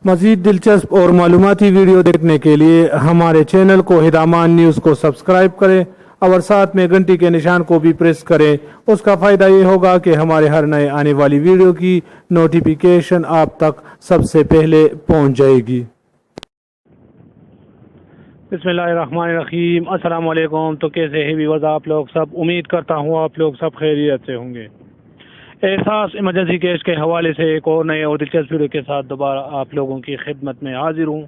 मज़ीद दिलचस्प और मालूमाती वीडियो देखने के लिए हमारे चैनल को हिदामान न्यूज़ को सब्सक्राइब करें और साथ में घंटी के निशान को भी प्रेस करें। उसका फ़ायदा ये होगा कि हमारे हर नए आने वाली वीडियो की नोटिफिकेशन आप तक सबसे पहले पहुंच जाएगी। बिस्मिल्लाहिर्रहमानिर्रहीम, अस्सलाम वालेकुम। तो कैसे हैं व्यूअर्स आप लोग सब? उम्मीद करता हूँ आप लोग सब खैरियत से होंगे। एहसास इमरजेंसी केस के हवाले से एक और नए और दिलचस्प वीडियो के साथ दोबारा आप लोगों की खिदमत में हाजिर हूँ।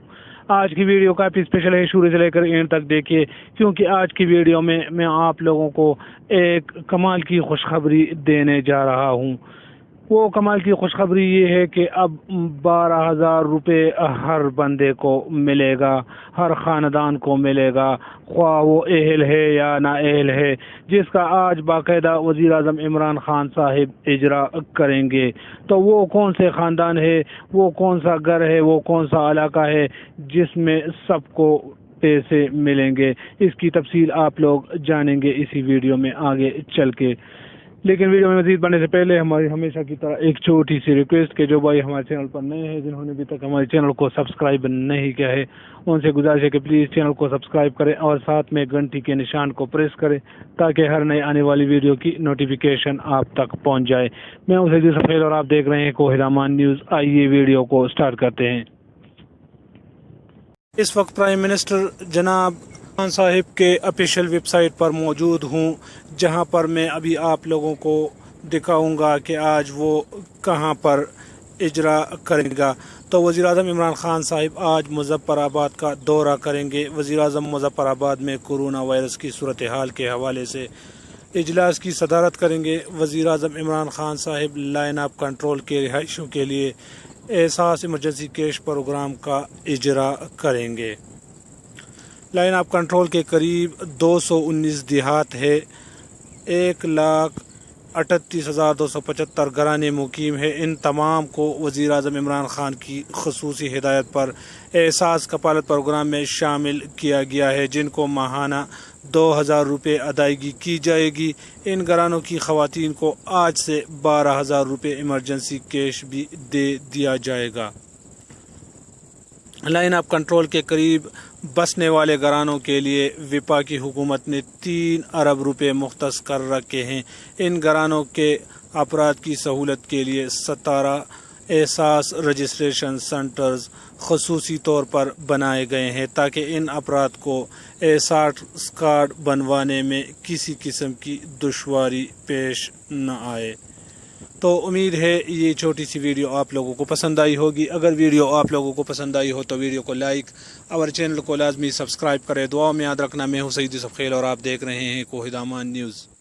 आज की वीडियो काफ़ी स्पेशल है, शुरू से लेकर एंड तक देखिए, क्योंकि आज की वीडियो में मैं आप लोगों को एक कमाल की खुशखबरी देने जा रहा हूँ। वो कमाल की खुशखबरी ये है कि अब 12,000 रुपये हर बंदे को मिलेगा, हर ख़ानदान को मिलेगा, ख्वाह वो अहल है या ना अहल है, जिसका आज बाकायदा वज़ीर आज़म इमरान खान साहिब इजरा करेंगे। तो वो कौन से ख़ानदान है, वो कौन सा घर है, वो कौन सा इलाका है जिसमें सबको पैसे मिलेंगे, इसकी तफसील आप लोग जानेंगे इसी वीडियो में आगे चल के। लेकिन वीडियो में मज़ीद बढ़ने से पहले हमारी हमेशा की तरह एक छोटी सी रिक्वेस्ट के जो भाई हमारे चैनल पर नए हैं, जिन्होंने अभी तक हमारे चैनल को सब्सक्राइब नहीं किया है, उनसे गुजारिश है कि प्लीज़ चैनल को सब्सक्राइब करें और साथ में घंटी के निशान को प्रेस करें ताकि हर नए आने वाली वीडियो की नोटिफिकेशन आप तक पहुंच जाए। मैं हूं सईद सफ़ेद और आप देख रहे हैं कोहिरामान न्यूज़। आइए वीडियो को स्टार्ट करते हैं। इस वक्त प्राइम मिनिस्टर जनाब खान साहिब के ऑफिशियल वेबसाइट पर मौजूद हूँ, जहाँ पर मैं अभी आप लोगों को दिखाऊंगा कि आज वो कहाँ पर इजरा करेगा। तो वज़ीर आज़म इमरान खान साहिब आज मुज़फ़्फ़राबाद का दौरा करेंगे। वज़ीर आज़म मुज़फ़्फ़राबाद में कोरोना वायरस की सूरत हाल के हवाले से इजलास की सदारत करेंगे। वज़ीर आज़म Imran Khan sahib line of control के रिहाइशों के लिए एहसास इमरजेंसी केस प्रोग्राम का इजरा करेंगे। लाइन ऑफ कंट्रोल के करीब 219 देहात है, 1,38,275 घराने मुकीम है। इन तमाम को वज़ीर आज़म इमरान खान की ख़ुसूसी हिदायत पर एहसास कपालत प्रोग्राम में शामिल किया गया है, जिनको माहाना 2,000 रुपये अदायगी की जाएगी। इन घरानों की ख़वातीन को आज से 12,000 रुपये इमरजेंसी कैश भी दे दिया जाएगा। लाइन ऑफ कंट्रोल के करीब बसने वाले घरानों के लिए विफाकी हुकूमत ने 3 अरब रुपये मुख्तस कर रखे हैं। इन घरानों के अफराद की सहूलत के लिए 17 एहसास रजिस्ट्रेशन सेंटर्स खसूसी तौर पर बनाए गए हैं ताकि इन अफराद को एहसास कार्ड बनवाने में किसी किस्म की दुश्वारी पेश न आए। तो उम्मीद है ये छोटी सी वीडियो आप लोगों को पसंद आई होगी। अगर वीडियो आप लोगों को पसंद आई हो तो वीडियो को लाइक और चैनल को लाजमी सब्सक्राइब करें। दुआ में याद रखना, मैं हूं सईद सफ़ेद और आप देख रहे हैं कोहिरामान न्यूज़।